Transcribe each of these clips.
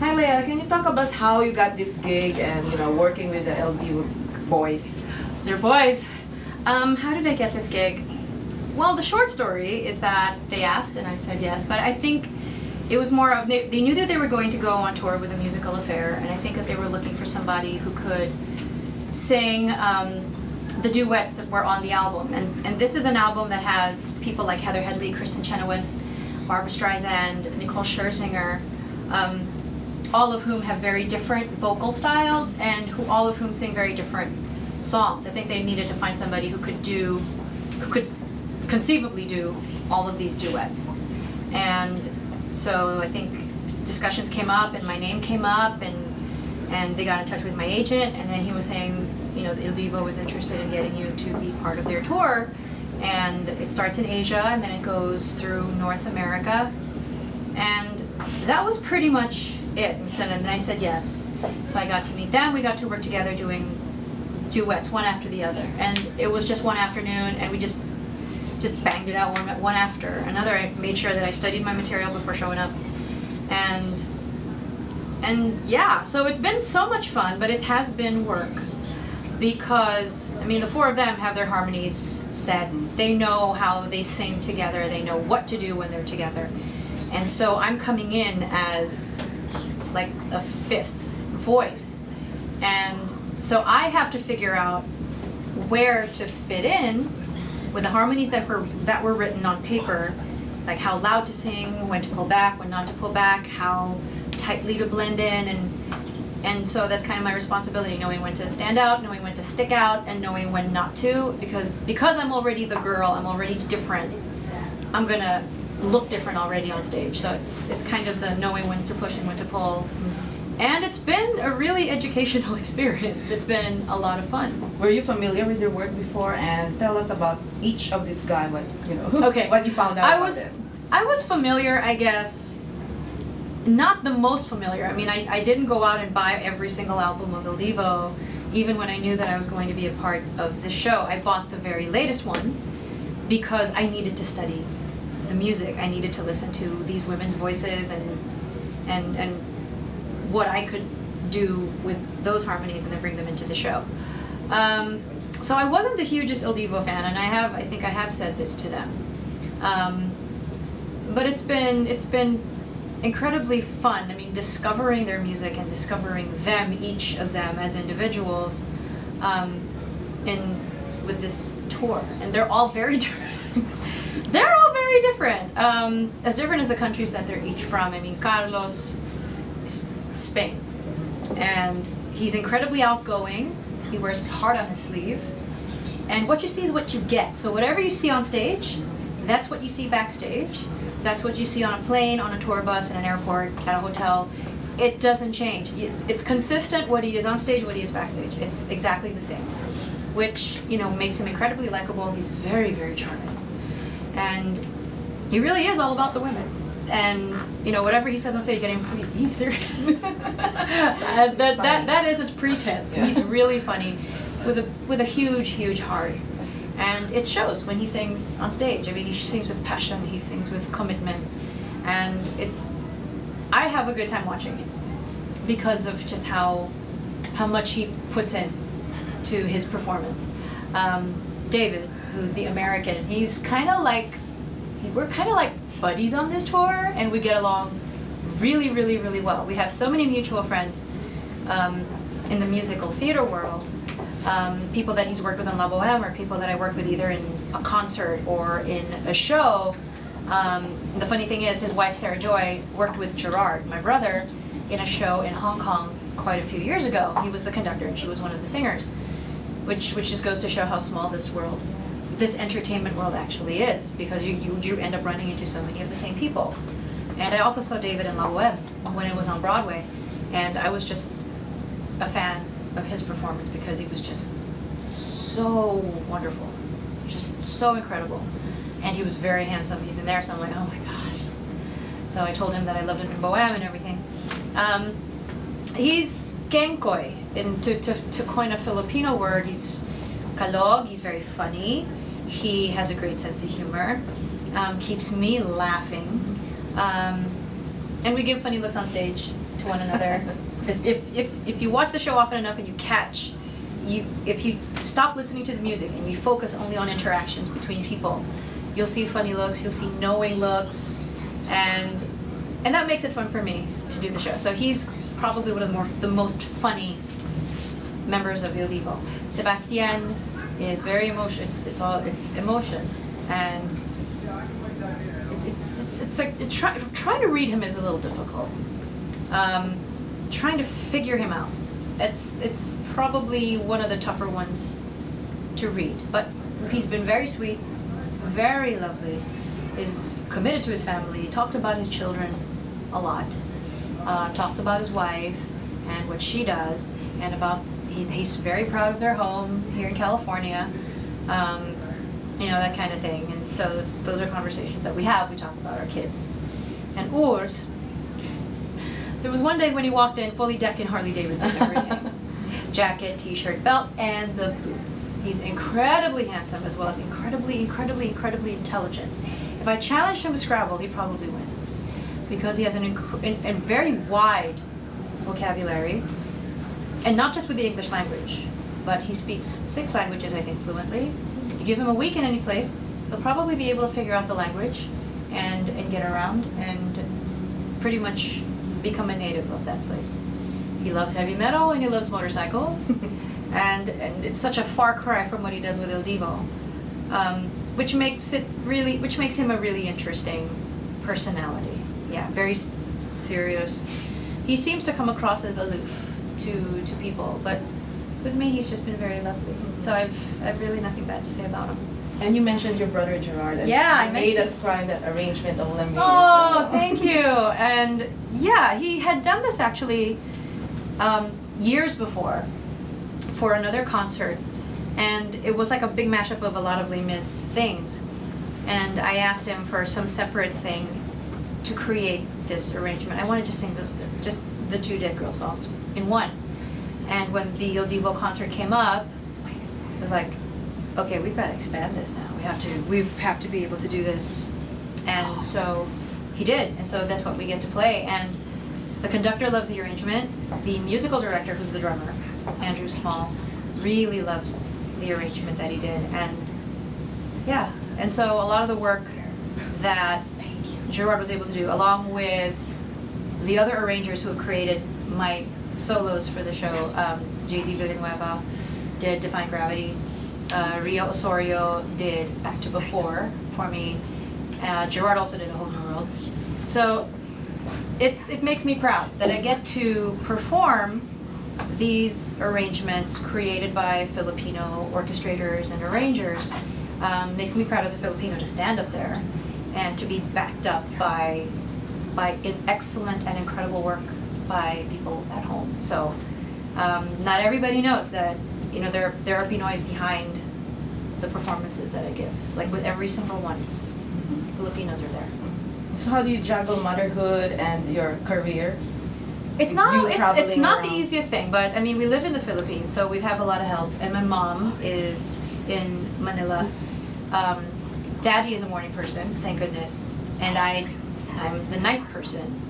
Hi Lea, can you talk about how you got this gig and working with the LD boys? They're boys. How did I get this gig? Well, the short story is that they asked and I said yes, but I think it was more of, they knew that they were going to go on tour with a musical affair, and I think that they were looking for somebody who could sing the duets that were on the album. And this is an album that has people like Heather Headley, Kristen Chenoweth, Barbra Streisand, Nicole Scherzinger, all of whom have very different vocal styles and all of whom sing very different songs. I think they needed to find somebody who could conceivably do all of these duets. And so I think discussions came up and my name came up, and they got in touch with my agent, and then he was saying, Il Divo was interested in getting you to be part of their tour, and it starts in Asia and then it goes through North America, and that was pretty much it. And so then I said yes. So I got to meet them, we got to work together doing duets one after the other, and it was just one afternoon, and we just banged it out one after another. I made sure that I studied my material before showing up, and yeah, so it's been so much fun, but it has been work, because the four of them have their harmonies set. They know how they sing together, they know what to do when they're together, and so I'm coming in as like a fifth voice, and so I have to figure out where to fit in with the harmonies that were written on paper, like how loud to sing, when to pull back, when not to pull back, how tightly to blend in, and so that's kind of my responsibility, knowing when to stand out, knowing when to stick out, and knowing when not to, because I'm already the girl, I'm already different, I'm gonna look different already on stage. So it's kind of the knowing when to push and when to pull. And it's been a really educational experience. It's been a lot of fun. Were you familiar with their work before? And tell us about each of these guys. Okay. What you found out about them. I was familiar, I guess. Not the most familiar. I didn't go out and buy every single album of Il Divo, even when I knew that I was going to be a part of the show. I bought the very latest one because I needed to study the music. I needed to listen to these women's voices and what I could do with those harmonies and then bring them into the show. So I wasn't the hugest Il Divo fan, and I think I have said this to them. But it's been incredibly fun. Discovering their music and discovering them, each of them as individuals, with this tour, and they're all very different. They're all very different. As different as the countries that they're each from. Carlos is Spain, and he's incredibly outgoing. He wears his heart on his sleeve, and what you see is what you get. So whatever you see on stage, that's what you see backstage. That's what you see on a plane, on a tour bus, in an airport, at a hotel. It doesn't change. It's consistent what he is on stage, what he is backstage. It's exactly the same, which makes him incredibly likable. He's very, very charming, and he really is all about the women. And whatever he says on stage, he's serious. that isn't pretense. Yeah. He's really funny, with a huge, huge heart, and it shows when he sings on stage. He sings with passion. He sings with commitment, and I have a good time watching it because of just how much he puts in to his performance. David, who's the American, he's we're kind of like buddies on this tour, and we get along really, really, really well. We have so many mutual friends in the musical theater world, people that he's worked with on La Boheme, or people that I work with either in a concert or in a show. The funny thing is, his wife Sarah Joy worked with Gerard, my brother, in a show in Hong Kong quite a few years ago. He was the conductor and she was one of the singers, which just goes to show how small this entertainment world actually is, because you end up running into so many of the same people. And I also saw David in La Boheme when it was on Broadway, and I was just a fan of his performance because he was just so wonderful, just so incredible, and he was very handsome even there, so I'm like, oh my gosh. So I told him that I loved him in Boheme and everything. He's kengkoy, and to coin a Filipino word, he's kalog, he's very funny. He has a great sense of humor, keeps me laughing, and we give funny looks on stage. to one another. If you watch the show often enough and you catch, if you stop listening to the music and you focus only on interactions between people, you'll see funny looks, you'll see knowing looks, and that makes it fun for me to do the show. So he's probably one of the most funny members of Il Divo. Sebastian is very emotional. It's emotion, and it's like trying to read him is a little difficult. Trying to figure him out, it's probably one of the tougher ones to read. But he's been very sweet, very lovely, is committed to his family, talks about his children a lot, talks about his wife and what she does, and about he's very proud of their home here in California, that kind of thing. And so those are conversations that we have. We talk about our kids. And Urs, there was one day when he walked in fully decked in Harley Davidson and everything. Jacket, t-shirt, belt, and the boots. He's incredibly handsome as well as incredibly intelligent. If I challenged him to Scrabble, he'd probably win. Because he has a very wide vocabulary, and not just with the English language, but he speaks 6 languages, I think, fluently. You give him a week in any place, he'll probably be able to figure out the language and get around and pretty much become a native of that place. He loves heavy metal and he loves motorcycles, and it's such a far cry from what he does with Il Divo, which makes him a really interesting personality. Yeah, very serious. He seems to come across as aloof to people, but with me he's just been very lovely. So I've really nothing bad to say about him. And you mentioned your brother Gerard. And yeah, he made us cry in that arrangement of Lemmy. Oh, thank you. And yeah, he had done this actually years before for another concert, and it was like a big mashup of a lot of Les Mis things. And I asked him for some separate thing to create this arrangement. I wanted to sing just the 2 Dead Girl songs in one. And when the Il Divo concert came up, it was like, okay, we've got to expand this now. We have to be able to do this. And so he did, and so that's what we get to play. And the conductor loves the arrangement. The musical director, who's the drummer, Andrew Small, really loves the arrangement that he did. And yeah, and so a lot of the work that Gerard was able to do, along with the other arrangers who have created my solos for the show, J.D. Villanueva did Defying Gravity, Rio Osorio did Back to Before for me, Gerard also did A Whole New World. So it makes me proud that I get to perform these arrangements created by Filipino orchestrators and arrangers. Makes me proud as a Filipino to stand up there and to be backed up by excellent and incredible work by people at home. So not everybody knows that there are Pinoys behind the performances that I give. Like with every single one, Filipinos are there. So how do you juggle motherhood and your career? It's not the easiest thing, but I mean, we live in the Philippines, so we have a lot of help. And my mom is in Manila. Daddy is a morning person, thank goodness, and I'm the night person.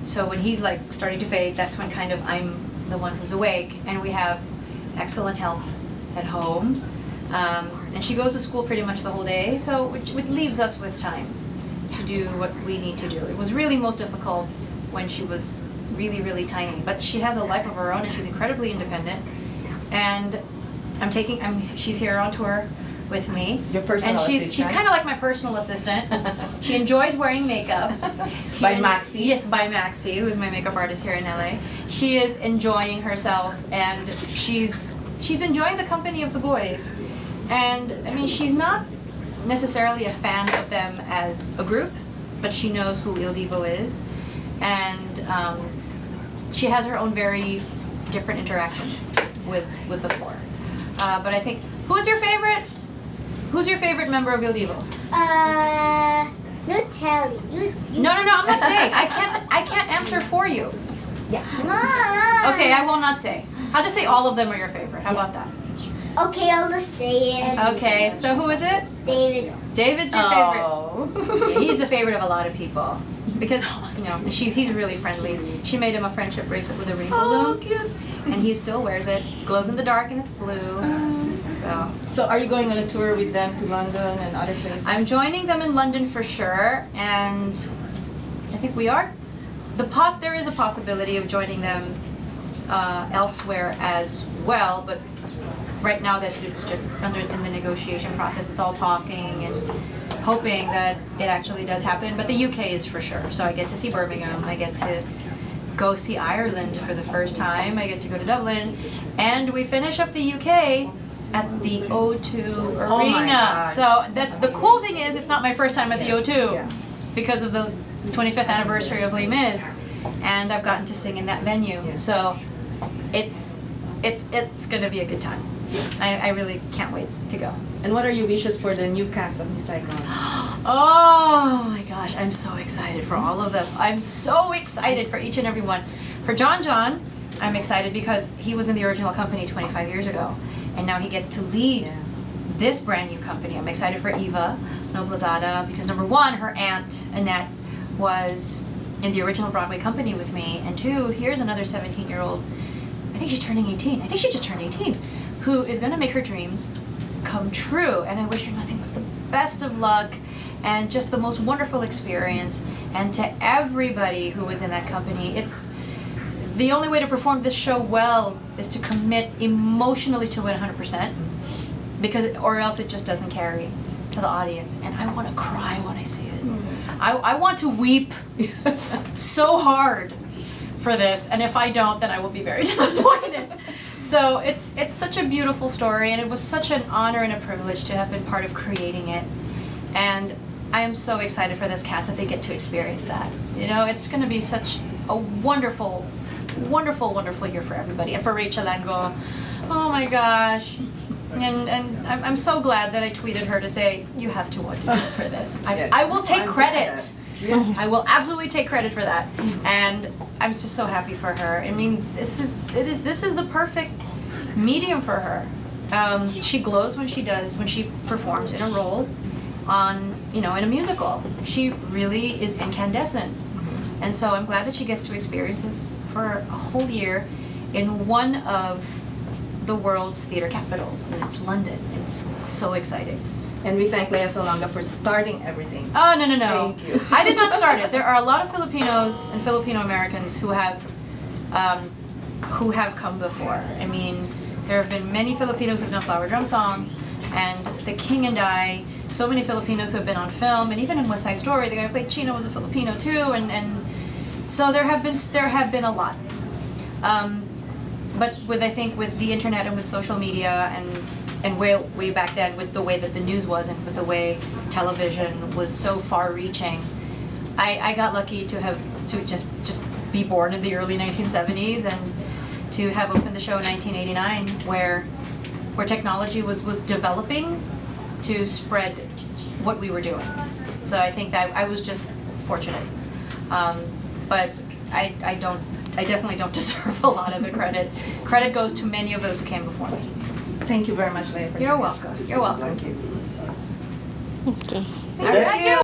So when he's like starting to fade, that's when kind of I'm the one who's awake, and we have excellent help at home. And she goes to school pretty much the whole day, so which leaves us with time to do what we need to do. It was really most difficult when she was really, really tiny, but she has a life of her own and she's incredibly independent. And she's here on tour with me. Your personal assistant. She's kind of like my personal assistant. She enjoys wearing makeup. By Maxie? Yes, by Maxie, who's my makeup artist here in LA. She is enjoying herself, and she's enjoying the company of the boys. And I mean, she's not necessarily a fan of them as a group, but she knows who Il Divo is. And she has her own very different interactions with the four. But I think, who's your favorite member of Il Divo? No telly. No, I'm not saying. I can't answer for you. Yeah. Okay, I will not say. I'll just say all of them are your favorite. How about that? Okay, I'll just say it. Okay, so who is it? David. David's your favorite. Yeah, he's the favorite of a lot of people. because he's really friendly. She made him a friendship bracelet with a rainbow Oh, loom, cute. and he still wears it. Glows in the dark and it's blue. So are you going on a tour with them to London and other places? I'm joining them in London for sure, and I think we are. There is a possibility of joining them elsewhere as well, but right now that it's just in the negotiation process. It's all talking and hoping that it actually does happen. But the UK is for sure. So I get to see Birmingham. I get to go see Ireland for the first time. I get to go to Dublin, and we finish up the UK at the O2 Arena. Oh my God. So that's the cool thing is it's not my first time at the O2 Yeah. because of the 25th anniversary of Les Mis, and I've gotten to sing in that venue. Yeah. So it's gonna be a good time. I really can't wait to go. And what are your wishes for the new cast of Miss Saigon? Oh my gosh, I'm so excited for all of them. I'm so excited for each and every one. For John, I'm excited because he was in the original company 25 years ago, and now he gets to lead this brand new company. I'm excited for Eva Noblezada because number one, her aunt Annette was in the original Broadway company with me, and two, here's another 17-year-old. I think she's turning 18. I think she just turned 18. Who is going to make her dreams come true. And I wish her nothing but the best of luck and just the most wonderful experience. And to everybody who was in that company, it's the only way to perform this show well is to commit emotionally to it 100%, because or else it just doesn't carry to the audience. And I want to cry when I see it. I want to weep so hard for this, and if I don't, then I will be very disappointed. So it's such a beautiful story, and it was such an honor and a privilege to have been part of creating it. And I am so excited for this cast that they get to experience that. It's going to be such a wonderful, wonderful, wonderful year for everybody. And for Rachel Lango, oh my gosh. And I'm so glad that I tweeted her to say, you have to audition for this. I will take credit. Yeah. I will absolutely take credit for that, and I'm just so happy for her. I mean, this is the perfect medium for her. She glows when she performs in a role in a musical. She really is incandescent, and so I'm glad that she gets to experience this for a whole year in one of the world's theater capitals, and it's London. It's so exciting. And we thank Lea Salonga for starting everything. Oh, no. Thank you. I did not start it. There are a lot of Filipinos and Filipino Americans who have come before. I mean, there have been many Filipinos who have done Flower Drum Song, and The King and I, so many Filipinos who have been on film, and even in West Side Story, the guy who played Chino was a Filipino too, and so there have been a lot. But I think with the internet and with social media and way back then with the way that the news was and with the way television was so far-reaching, I got lucky to just be born in the early 1970s and to have opened the show in 1989 where technology was developing to spread what we were doing. So I think that I was just fortunate. But I definitely don't deserve a lot of the credit. Credit goes to many of those who came before me. Thank you very much, Lea. You're welcome. You're welcome. Thank you. Okay. Thank you.